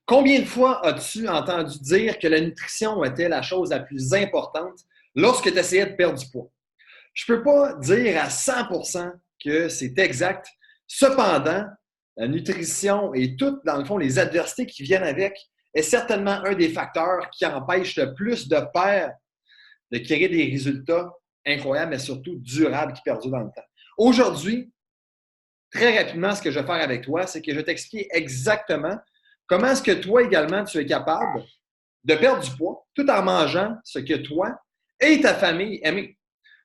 Combien de fois as-tu entendu dire que la nutrition était la chose la plus importante lorsque tu essayais de perdre du poids? Je ne peux pas dire à 100% que c'est exact. Cependant, la nutrition et toutes, dans le fond, les adversités qui viennent avec est certainement un des facteurs qui empêche le plus de pères de créer des résultats incroyables, mais surtout durables qui perdurent dans le temps. Aujourd'hui, très rapidement, ce que je vais faire avec toi, c'est que je vais t'expliquer exactement comment est-ce que toi également, tu es capable de perdre du poids tout en mangeant ce que toi et ta famille aiment.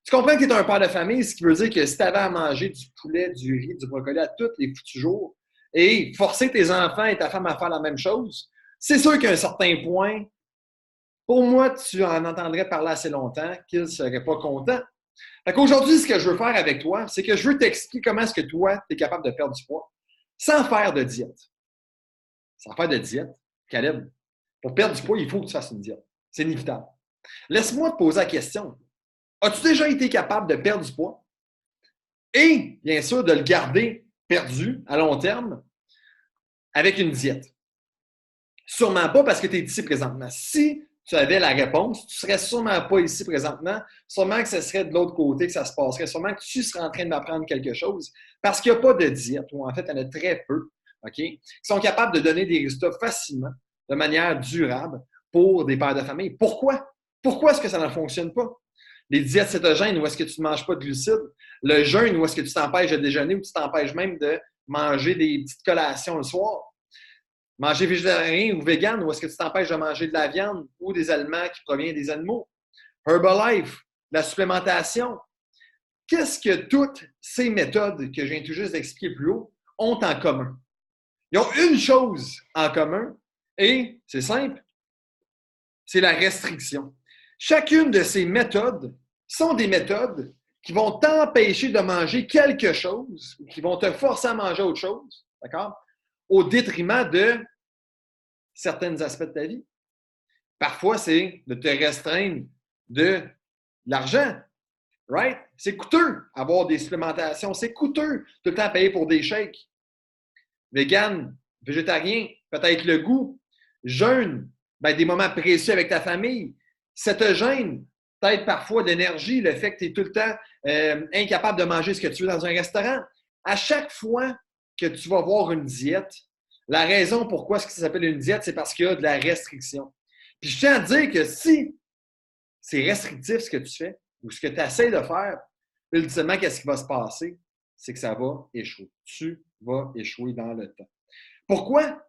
Tu comprends que tu es un père de famille, ce qui veut dire que si tu avais à manger du poulet, du riz, du brocoli à tous les foutus jours et forcer tes enfants et ta femme à faire la même chose, c'est sûr qu'à un certain point, pour moi, tu en entendrais parler assez longtemps qu'ils ne seraient pas contents. Fait qu'aujourd'hui, ce que je veux faire avec toi, c'est que je veux t'expliquer comment est-ce que toi, tu es capable de perdre du poids sans faire de diète. Sans faire de diète, Caleb, pour perdre du poids, il faut que tu fasses une diète. C'est inévitable. Laisse-moi te poser la question. As-tu déjà été capable de perdre du poids et, bien sûr, de le garder perdu à long terme avec une diète? Sûrement pas parce que tu es ici présentement. Si tu avais la réponse, tu ne serais sûrement pas ici présentement. Sûrement que ce serait de l'autre côté que ça se passerait. Sûrement que tu serais en train d'apprendre quelque chose parce qu'il n'y a pas de diète, ou en fait, il y en a très peu, OK, qui sont capables de donner des résultats facilement, de manière durable pour des pères de famille. Pourquoi? Pourquoi est-ce que ça ne fonctionne pas? Les diètes cétogènes, où est-ce que tu ne manges pas de glucides? Le jeûne, où est-ce que tu t'empêches de déjeuner ou tu t'empêches même de manger des petites collations le soir? Manger végétarien ou vegan, ou est-ce que tu t'empêches de manger de la viande ou des aliments qui proviennent des animaux? Herbalife, la supplémentation. Qu'est-ce que toutes ces méthodes que je viens tout juste d'expliquer plus haut ont en commun? Ils ont une chose en commun et c'est simple, c'est la restriction. Chacune de ces méthodes sont des méthodes qui vont t'empêcher de manger quelque chose, qui vont te forcer à manger autre chose, d'accord? Au détriment de certains aspects de ta vie. Parfois, c'est de te restreindre de l'argent, right? C'est coûteux avoir des supplémentations, c'est coûteux tout le temps payer pour des shakes. Vegan, végétarien, peut-être le goût. Jeûne, ben, des moments précieux avec ta famille. Cétogène, peut-être parfois de l'énergie, le fait que tu es tout le temps incapable de manger ce que tu veux dans un restaurant. À chaque fois que tu vas voir une diète, la raison pourquoi ce qui s'appelle une diète, c'est parce qu'il y a de la restriction. Puis je tiens à te dire que si c'est restrictif ce que tu fais ou ce que tu essaies de faire, ultimement, qu'est-ce qui va se passer? C'est que ça va échouer. Tu vas échouer dans le temps. Pourquoi?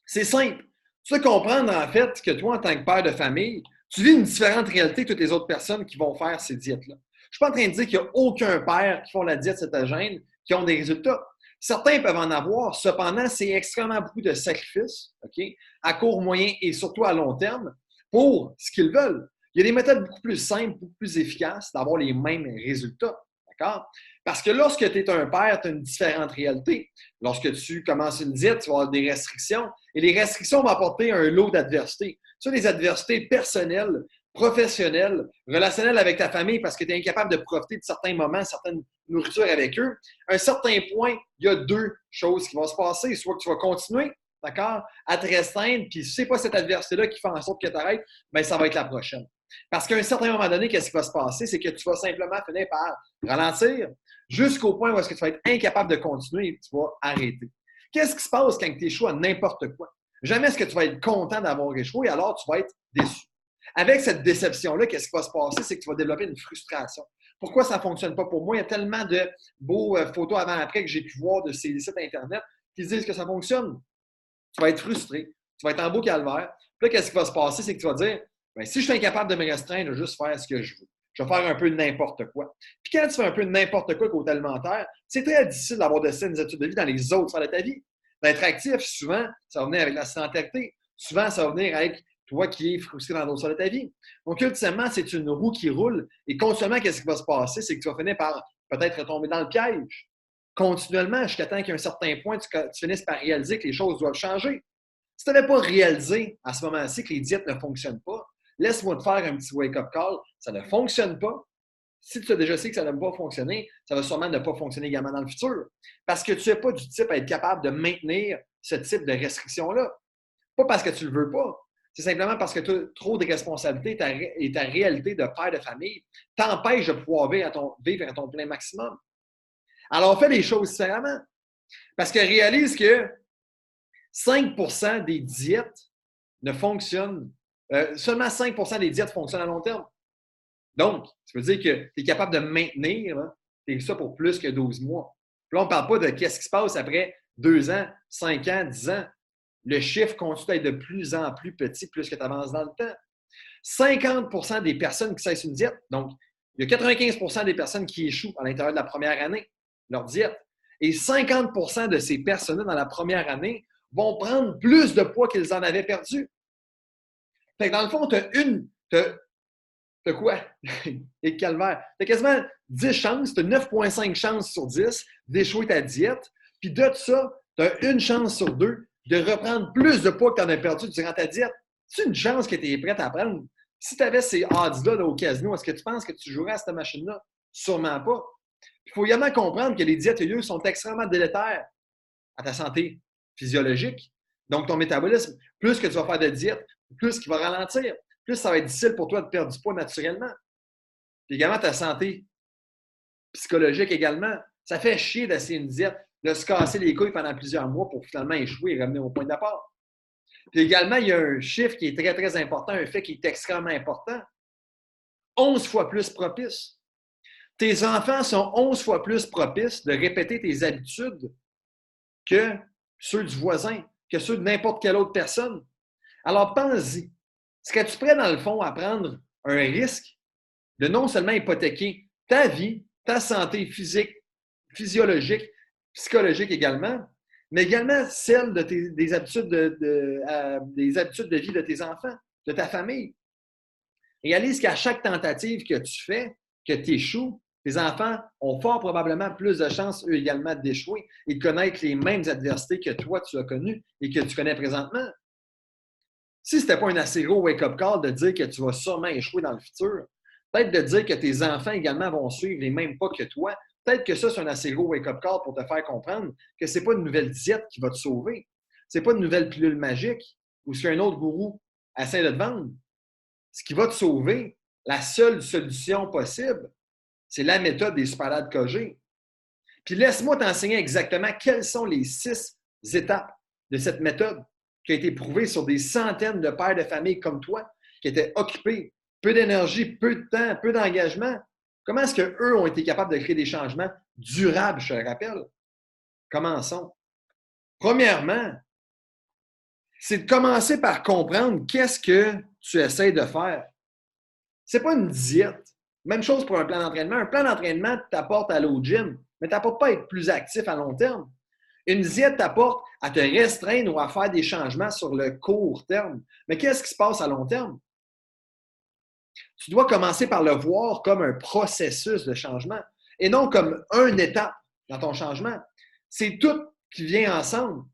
C'est simple. Tu dois comprendre, en fait, que toi, en tant que père de famille, tu vis une différente réalité que toutes les autres personnes qui vont faire ces diètes-là. Je ne suis pas en train de dire qu'il n'y a aucun père qui font la diète cétogène qui ont des résultats. Certains peuvent en avoir, cependant, c'est extrêmement beaucoup de sacrifices, OK, à court, moyen et surtout à long terme pour ce qu'ils veulent. Il y a des méthodes beaucoup plus simples, beaucoup plus efficaces d'avoir les mêmes résultats. D'accord? Parce que lorsque tu es un père, tu as une différente réalité. Lorsque tu commences une diète, tu vas avoir des restrictions. Et les restrictions vont apporter un lot d'adversités. Tu as des adversités personnelles, professionnelles, relationnelles avec ta famille parce que tu es incapable de profiter de certains moments, certaines nourritures avec eux. À un certain point, il y a deux choses qui vont se passer. Soit que tu vas continuer, d'accord, à te restreindre, puis si ce n'est pas cette adversité-là qui fait en sorte que tu arrêtes, bien, ça va être la prochaine. Parce qu'à un certain moment donné, qu'est-ce qui va se passer? C'est que tu vas simplement finir par ralentir jusqu'au point où est-ce que tu vas être incapable de continuer et tu vas arrêter. Qu'est-ce qui se passe quand tu échoues à n'importe quoi? Jamais est-ce que tu vas être content d'avoir échoué, alors tu vas être déçu. Avec cette déception-là, qu'est-ce qui va se passer? C'est que tu vas développer une frustration. Pourquoi ça ne fonctionne pas pour moi? Il y a tellement de beaux photos avant-après que j'ai pu voir de ces sites Internet qui disent que ça fonctionne. Tu vas être frustré, tu vas être en beau calvaire. Puis là, qu'est-ce qui va se passer? C'est que tu vas dire, bien, si je suis incapable de me restreindre, je vais juste faire ce que je veux. Je vais faire un peu n'importe quoi. Puis quand tu fais un peu n'importe quoi côté alimentaire, c'est très difficile d'avoir de saines études de vie dans les autres sphères de ta vie. D'être actif, souvent, ça va venir avec la sédentarité. Souvent, ça va venir avec toi qui es frustré dans d'autres sphères de ta vie. Donc, ultimement, c'est une roue qui roule. Et continuellement, qu'est-ce qui va se passer? C'est que tu vas finir par peut-être tomber dans le piège. Continuellement, jusqu'à temps qu'à un certain point, tu finisses par réaliser que les choses doivent changer. Si tu n'avais pas réalisé à ce moment-ci que les diètes ne fonctionnent pas, laisse-moi te faire un petit wake-up call. Ça ne fonctionne pas. Si tu as déjà su que ça ne va pas fonctionner, ça va sûrement ne pas fonctionner également dans le futur. Parce que tu n'es pas du type à être capable de maintenir ce type de restriction-là. Pas parce que tu ne le veux pas. C'est simplement parce que tu as trop de responsabilités et ta réalité de père de famille t'empêche de pouvoir vivre à ton plein maximum. Alors, fais les choses différemment. Parce que réalise que 5% des diètes ne fonctionnent, seulement 5% des diètes fonctionnent à long terme. Donc, ça veut dire que tu es capable de maintenir ça pour plus que 12 mois. Puis là, on ne parle pas de qu'est-ce qui se passe après 2 ans, 5 ans, 10 ans. Le chiffre continue d'être de plus en plus petit plus que tu avances dans le temps. 50% des personnes qui cessent une diète, donc il y a 95% des personnes qui échouent à l'intérieur de la première année, leur diète. Et 50% de ces personnes-là, dans la première année, vont prendre plus de poids qu'ils en avaient perdu. Fait que dans le fond, t'as quoi? Et calvaire. Tu as quasiment 10 chances, tu as 9,5 chances sur 10 d'échouer ta diète. Puis de ça, tu as une chance sur 2 de reprendre plus de poids que tu en as perdu durant ta diète. C'est une chance que tu es prête à prendre. Si tu avais ces odds-là au casino, est-ce que tu penses que tu jouerais à cette machine-là? Sûrement pas. Il faut également comprendre que les diètes yo sont extrêmement délétères à ta santé physiologique. Donc, ton métabolisme, plus que tu vas faire de diète, plus qu'il va ralentir, plus ça va être difficile pour toi de perdre du poids naturellement. Puis également, ta santé psychologique également. Ça fait chier d'essayer une diète, de se casser les couilles pendant plusieurs mois pour finalement échouer et revenir au point de départ. Puis également, il y a un chiffre qui est très, très important, un fait qui est extrêmement important. 11 fois plus propice. Tes enfants sont 11 fois plus propices de répéter tes habitudes que ceux du voisin, que ceux de n'importe quelle autre personne. Alors, pense-y. Serais-tu prêt, dans le fond, à prendre un risque de non seulement hypothéquer ta vie, ta santé physique, physiologique, psychologique également, mais également celle des habitudes des habitudes de vie de tes enfants, de ta famille? Réalise qu'à chaque tentative que tu fais, que tu échoues, tes enfants ont fort probablement plus de chances, eux également, d'échouer et de connaître les mêmes adversités que toi, tu as connues et que tu connais présentement. Si ce n'était pas un assez gros wake-up call de dire que tu vas sûrement échouer dans le futur, peut-être de dire que tes enfants également vont suivre les mêmes pas que toi, peut-être que ça, c'est un assez gros wake-up call pour te faire comprendre que ce n'est pas une nouvelle diète qui va te sauver. Ce n'est pas une nouvelle pilule magique ou si un autre gourou essaie de te vendre. Ce qui va te sauver, la seule solution possible, c'est la méthode des Superlab KG. Puis laisse-moi t'enseigner exactement quelles sont les 6 étapes de cette méthode qui a été prouvée sur des centaines de pères de famille comme toi, qui étaient occupés, peu d'énergie, peu de temps, peu d'engagement. Comment est-ce qu'eux ont été capables de créer des changements durables, je te le rappelle? Commençons. Premièrement, c'est de commencer par comprendre qu'est-ce que tu essaies de faire. Ce n'est pas une diète. Même chose pour un plan d'entraînement. Un plan d'entraînement t'apporte à aller au gym, mais t'apporte pas à être plus actif à long terme. Une diète t'apporte à te restreindre ou à faire des changements sur le court terme. Mais qu'est-ce qui se passe à long terme? Tu dois commencer par le voir comme un processus de changement et non comme une étape dans ton changement. C'est tout qui vient ensemble.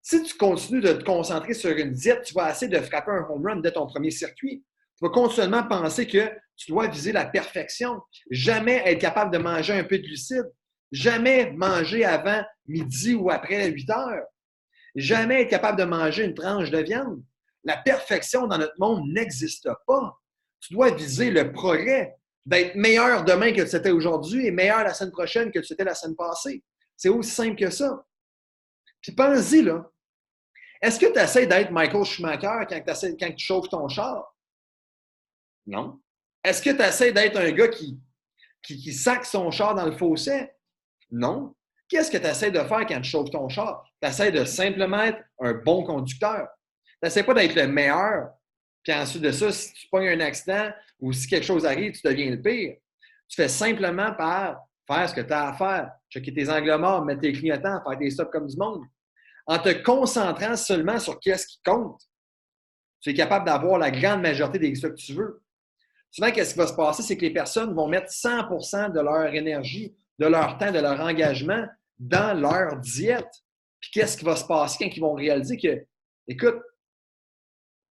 Si tu continues de te concentrer sur une diète, tu vas essayer de frapper un home run dès ton premier circuit. Tu vas continuellement penser que tu dois viser la perfection. Jamais être capable de manger un peu de glucides. Jamais manger avant midi ou après 8 heures. Jamais être capable de manger une tranche de viande. La perfection dans notre monde n'existe pas. Tu dois viser le progrès, d'être meilleur demain que tu étais aujourd'hui et meilleur la semaine prochaine que tu étais la semaine passée. C'est aussi simple que ça. Puis pense-y, là. Est-ce que tu essaies d'être Michael Schumacher quand tu chauffes ton char? Non. Est-ce que tu essaies d'être un gars qui sac son char dans le fossé? Non. Qu'est-ce que tu essaies de faire quand tu chauffes ton char? Tu essaies de simplement être un bon conducteur. Tu n'essaies pas d'être le meilleur. Puis ensuite de ça, si tu pognes un accident ou si quelque chose arrive, tu deviens le pire. Tu fais simplement par faire ce que tu as à faire. Checker tes angles morts, mettre tes clignotants, faire des stops comme du monde. En te concentrant seulement sur qu'est-ce qui compte, tu es capable d'avoir la grande majorité des résultats que tu veux. Souvent, qu'est-ce qui va se passer, c'est que les personnes vont mettre 100% de leur énergie, de leur temps, de leur engagement dans leur diète. Puis qu'est-ce qui va se passer quand ils vont réaliser que, écoute,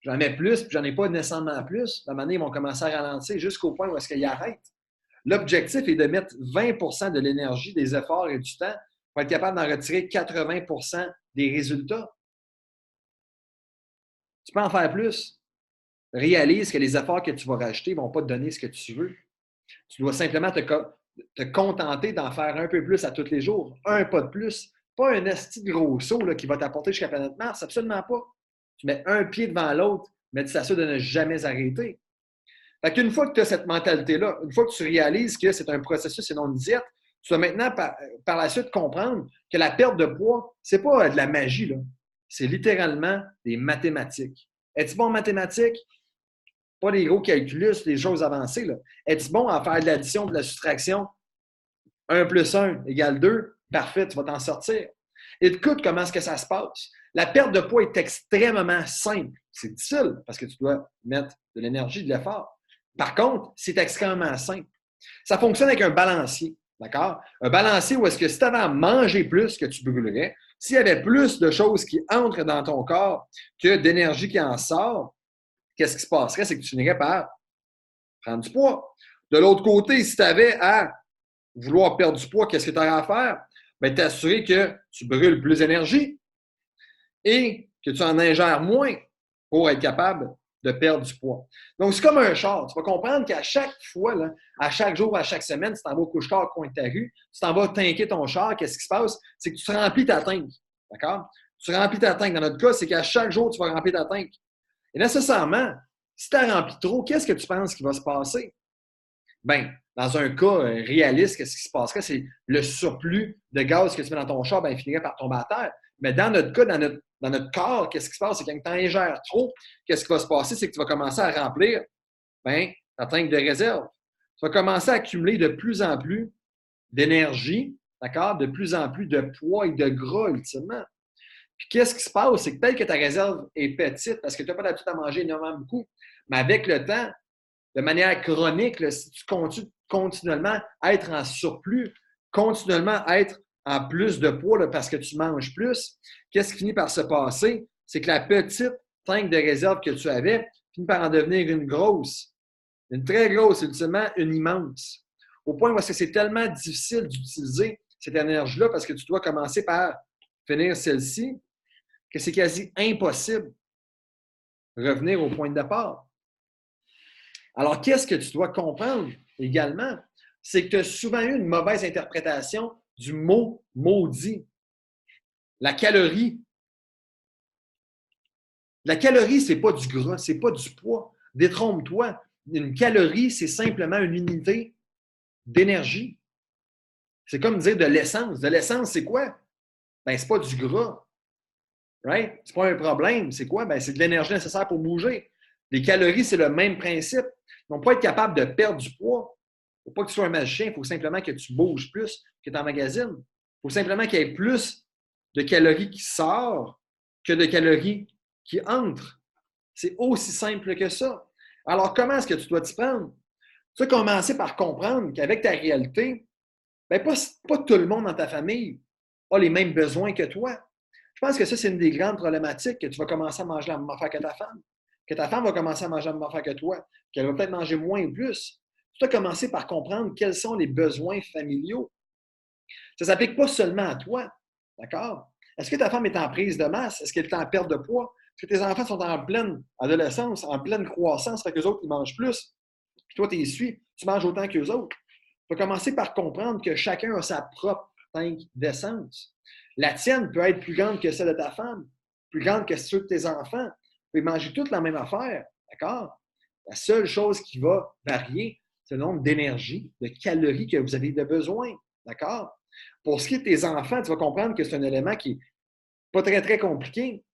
j'en mets plus, puis j'en ai pas nécessairement plus. À un moment donné, ils vont commencer à ralentir jusqu'au point où est-ce qu'ils arrêtent. L'objectif est de mettre 20% de l'énergie, des efforts et du temps pour être capable d'en retirer 80% des résultats. Tu peux en faire plus. Réalise que les efforts que tu vas rajouter ne vont pas te donner ce que tu veux. Tu dois simplement te contenter d'en faire un peu plus à tous les jours. Un pas de plus. Pas un esti de gros saut là, qui va t'apporter jusqu'à la planète Mars. Absolument pas. Tu mets un pied devant l'autre, mais tu t'assures de ne jamais arrêter. Fait qu'une fois que tu as cette mentalité-là, une fois que tu réalises que c'est un processus et non une diète, tu vas maintenant par la suite comprendre que la perte de poids, c'est pas de la magie, là. C'est littéralement des mathématiques. Es-tu bon en mathématiques? Pas des gros calculus, des choses avancées. Là. Es-tu bon à faire de l'addition, de la soustraction? 1 plus 1 égale 2. Parfait, tu vas t'en sortir. Écoute comment est-ce que ça se passe. La perte de poids est extrêmement simple. C'est difficile parce que tu dois mettre de l'énergie, de l'effort. Par contre, c'est extrêmement simple. Ça fonctionne avec un balancier. D'accord? Un balancier où est-ce que si tu avais à manger plus que tu brûlerais, s'il y avait plus de choses qui entrent dans ton corps que d'énergie qui en sort, qu'est-ce qui se passerait? C'est que tu finirais par prendre du poids. De l'autre côté, si tu avais à vouloir perdre du poids, qu'est-ce que tu aurais à faire? Bien, t'assurer que tu brûles plus d'énergie et que tu en ingères moins pour être capable de perdre du poids. Donc, c'est comme un char. Tu vas comprendre qu'à chaque fois, là, à chaque jour, à chaque semaine, tu t'en vas au couche-tard au coin de ta rue, tu t'en vas tanker ton char, qu'est-ce qui se passe? C'est que tu te remplis ta tank. D'accord? Tu remplis ta tank. Dans notre cas, c'est qu'à chaque jour, tu vas remplir ta tank. Et nécessairement, si tu as rempli trop, qu'est-ce que tu penses qui va se passer? Bien, dans un cas réaliste, qu'est-ce qui se passerait? C'est le surplus de gaz que tu mets dans ton char, bien, il finirait par tomber à terre. Mais dans notre cas, dans notre corps, qu'est-ce qui se passe? C'est quand tu en ingères trop, qu'est-ce qui va se passer? C'est que tu vas commencer à remplir ta tank de réserve. Tu vas commencer à accumuler de plus en plus d'énergie, d'accord? De plus en plus de poids et de gras, ultimement. Puis qu'est-ce qui se passe? C'est que peut-être que ta réserve est petite parce que tu n'as pas l'habitude à manger énormément beaucoup. Mais avec le temps, de manière chronique, là, si tu continues continuellement à être en surplus, continuellement à être en plus de poids là, parce que tu manges plus, qu'est-ce qui finit par se passer? C'est que la petite tank de réserve que tu avais finit par en devenir une grosse, une très grosse, ultimement une immense. Au point où c'est tellement difficile d'utiliser cette énergie-là parce que tu dois commencer par finir celle-ci, que c'est quasi impossible de revenir au point de départ. Alors, qu'est-ce que tu dois comprendre également? C'est que tu as souvent eu une mauvaise interprétation du mot maudit. La calorie. La calorie, ce n'est pas du gras, ce n'est pas du poids. Détrompe-toi. Une calorie, c'est simplement une unité d'énergie. C'est comme dire de l'essence. De l'essence, c'est quoi? Ben, c'est pas du gras. Right? C'est pas un problème. C'est quoi? Ben, c'est de l'énergie nécessaire pour bouger. Les calories, c'est le même principe. Donc, pour être capable de perdre du poids, il ne faut pas que tu sois un magicien, il faut simplement que tu bouges plus, que tu emmagasines. Il faut simplement qu'il y ait plus de calories qui sortent que de calories qui entrent. C'est aussi simple que ça. Alors, comment est-ce que tu dois t'y prendre? Tu dois commencer par comprendre qu'avec ta réalité, bien, pas tout le monde dans ta famille a les mêmes besoins que toi. Je pense que ça, c'est une des grandes problématiques, que tu vas commencer à manger la même affaire que ta femme, que ta femme va commencer à manger la même affaire que toi, qu'elle va peut-être manger moins ou plus. Tu dois commencer par comprendre quels sont les besoins familiaux. Ça ne s'applique pas seulement à toi, d'accord? Est-ce que ta femme est en prise de masse? Est-ce qu'elle est en perte de poids? Est-ce que tes enfants sont en pleine adolescence, en pleine croissance, fait qu'eux autres, ils mangent plus? Puis toi, tu les suis, tu manges autant qu'eux autres. Tu vas commencer par comprendre que chacun a sa propre tank d'essence. La tienne peut être plus grande que celle de ta femme, plus grande que celle de tes enfants. Vous pouvez manger toute la même affaire, d'accord? La seule chose qui va varier, c'est le nombre d'énergie, de calories que vous avez de besoin, d'accord? Pour ce qui est de tes enfants, tu vas comprendre que c'est un élément qui n'est pas très, très compliqué,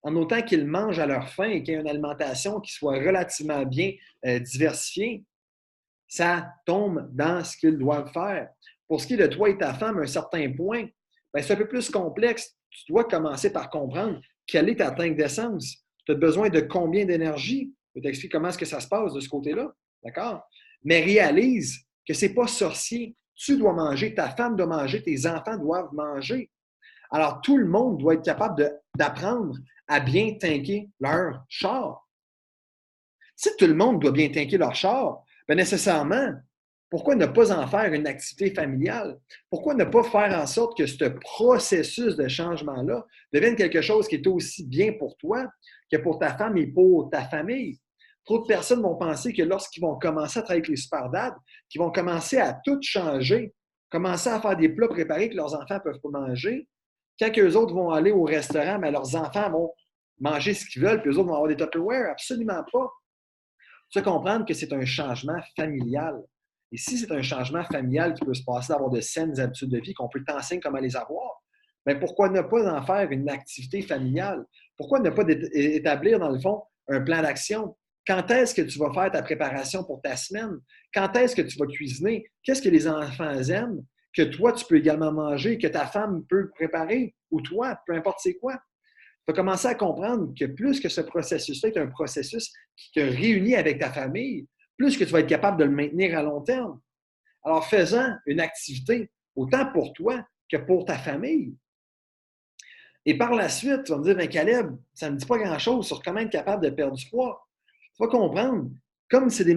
en autant qu'ils mangent à leur faim et qu'il y ait une alimentation qui soit relativement bien diversifiée. Ça tombe dans ce qu'ils doivent faire. Pour ce qui est de toi et ta femme, à un certain point, bien, c'est un peu plus complexe. Tu dois commencer par comprendre quelle est ta tank d'essence. Tu as besoin de combien d'énergie? Je t'explique comment est-ce que ça se passe de ce côté-là. D'accord? Mais réalise que ce n'est pas sorcier. Tu dois manger, ta femme doit manger, tes enfants doivent manger. Alors, tout le monde doit être capable d'apprendre à bien tanker leur char. Si tout le monde doit bien tanker leur char, bien nécessairement, Pourquoi ne pas en faire une activité familiale? Pourquoi ne pas faire en sorte que ce processus de changement-là devienne quelque chose qui est aussi bien pour toi que pour ta femme et pour ta famille? Trop de personnes vont penser que lorsqu'ils vont commencer à travailler avec les super dads, qu'ils vont commencer à tout changer, commencer à faire des plats préparés que leurs enfants ne peuvent pas manger. Quand eux autres vont aller au restaurant, mais leurs enfants vont manger ce qu'ils veulent, puis eux autres vont avoir des Tupperware. Absolument pas. Tu dois comprendre que c'est un changement familial. Et si c'est un changement familial qui peut se passer d'avoir de saines habitudes de vie, qu'on peut t'enseigner comment les avoir, bien, pourquoi ne pas en faire une activité familiale? Pourquoi ne pas établir, dans le fond, un plan d'action? Quand est-ce que tu vas faire ta préparation pour ta semaine? Quand est-ce que tu vas cuisiner? Qu'est-ce que les enfants aiment? Que toi, tu peux également manger, que ta femme peut préparer, ou toi, peu importe c'est quoi. Tu vas commencer à comprendre que plus que ce processus-là est un processus qui te réunit avec ta famille, plus que tu vas être capable de le maintenir à long terme. Alors, faisant une activité autant pour toi que pour ta famille. Et par la suite, tu vas me dire, ben Caleb, ça ne me dit pas grand-chose sur comment être capable de perdre du poids. Tu vas comprendre, comme c'est des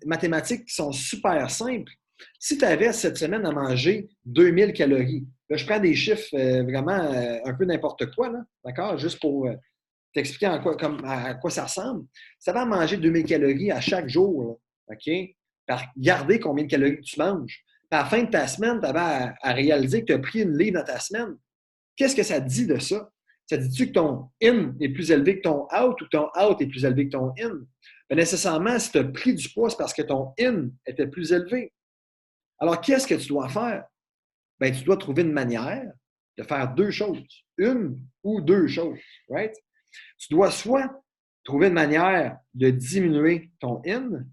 mathématiques qui sont super simples, si tu avais cette semaine à manger 2000 calories, là, je prends des chiffres vraiment un peu n'importe quoi, là, d'accord? Juste pour t'expliquer à quoi ça ressemble. Si tu avais à manger 2000 calories à chaque jour, là, OK? Par garder combien de calories tu manges. Puis à la fin de ta semaine, tu avais à réaliser que tu as pris une livre dans ta semaine. Qu'est-ce que ça te dit de ça? Ça te dit-tu que ton in est plus élevé que ton out ou que ton out est plus élevé que ton in? Bien, nécessairement, si tu as pris du poids, c'est parce que ton in était plus élevé. Alors, qu'est-ce que tu dois faire? Bien, tu dois trouver une manière de faire deux choses. Une ou deux choses, right? Tu dois soit trouver une manière de diminuer ton in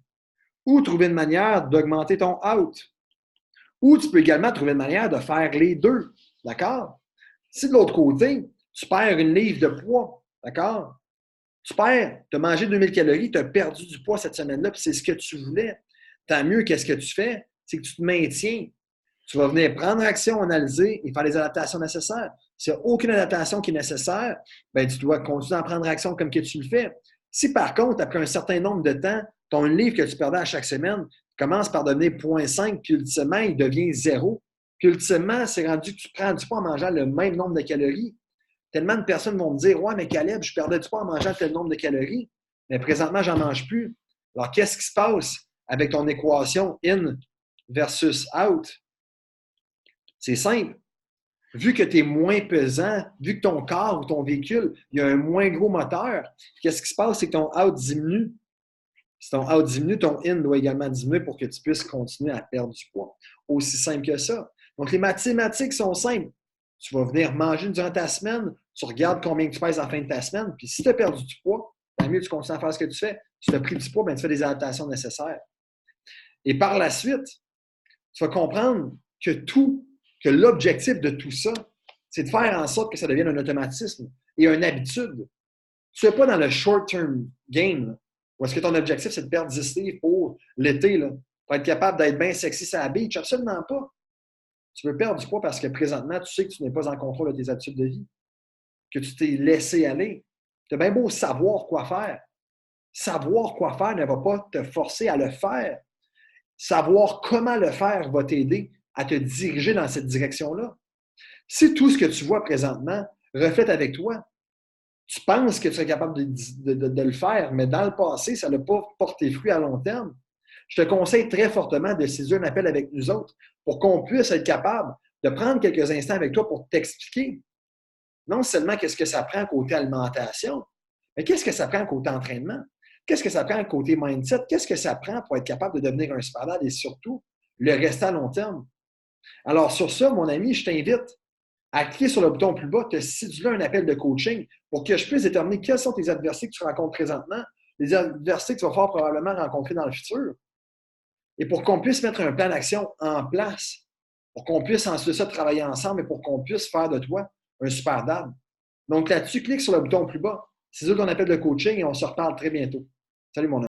ou trouver une manière d'augmenter ton out. Ou tu peux également trouver une manière de faire les deux, d'accord? Si de l'autre côté, tu perds une livre de poids, d'accord? Tu as mangé 2000 calories, tu as perdu du poids cette semaine-là, puis c'est ce que tu voulais. Tant mieux, qu'est-ce que tu fais? C'est que tu te maintiens. Tu vas venir prendre action, analyser et faire les adaptations nécessaires. S'il n'y a aucune adaptation qui est nécessaire, bien, tu dois continuer à prendre action comme que tu le fais. Si par contre, après un certain nombre de temps, tu as un livre que tu perdais à chaque semaine, commence par devenir 0,5, puis ultimement, il devient 0. Puis ultimement, c'est rendu que tu prends du poids en mangeant le même nombre de calories. Tellement de personnes vont me dire, ouais, mais Caleb, je perdais du poids en mangeant tel nombre de calories, mais présentement, j'en mange plus. Alors, qu'est-ce qui se passe avec ton équation in versus out? C'est simple. Vu que tu es moins pesant, vu que ton corps ou ton véhicule, il y a un moins gros moteur, qu'est-ce qui se passe? C'est que ton out diminue. Si ton out diminue, ton in doit également diminuer pour que tu puisses continuer à perdre du poids. Aussi simple que ça. Donc, les mathématiques sont simples. Tu vas venir manger durant ta semaine, tu regardes combien tu pèses en fin de ta semaine, puis si tu as perdu du poids, tant mieux, tu continues à faire ce que tu fais. Si tu as pris du poids, bien, tu fais des adaptations nécessaires. Et par la suite, tu vas comprendre que l'objectif de tout ça, c'est de faire en sorte que ça devienne un automatisme et une habitude. Tu ne es pas dans le short-term game, où est-ce que ton objectif, c'est de perdre 10 livres pour l'été, pour être capable d'être bien sexy sur la beach. Absolument pas. Tu veux perdre du poids parce que présentement, tu sais que tu n'es pas en contrôle de tes habitudes de vie, que tu t'es laissé aller. Tu as bien beau savoir quoi faire. Savoir quoi faire ne va pas te forcer à le faire. Savoir comment le faire va t'aider à te diriger dans cette direction-là. Si tout ce que tu vois présentement reflète avec toi, tu penses que tu es capable de le faire, mais dans le passé, ça n'a pas porté fruit à long terme, je te conseille très fortement de saisir un appel avec nous autres pour qu'on puisse être capable de prendre quelques instants avec toi pour t'expliquer non seulement qu'est-ce que ça prend côté alimentation, mais qu'est-ce que ça prend côté entraînement, qu'est-ce que ça prend côté mindset, qu'est-ce que ça prend pour être capable de devenir un super et surtout le rester à long terme. Alors sur ça, mon ami, je t'invite à cliquer sur le bouton plus bas, te séduire un appel de coaching pour que je puisse déterminer quels sont tes adversités que tu rencontres présentement, les adversités que tu vas fort probablement rencontrer dans le futur, et pour qu'on puisse mettre un plan d'action en place, pour qu'on puisse ensuite ça travailler ensemble et pour qu'on puisse faire de toi un super dad. Donc là-dessus, clique sur le bouton plus bas, séduire ton appel de coaching et on se reparle très bientôt. Salut mon ami.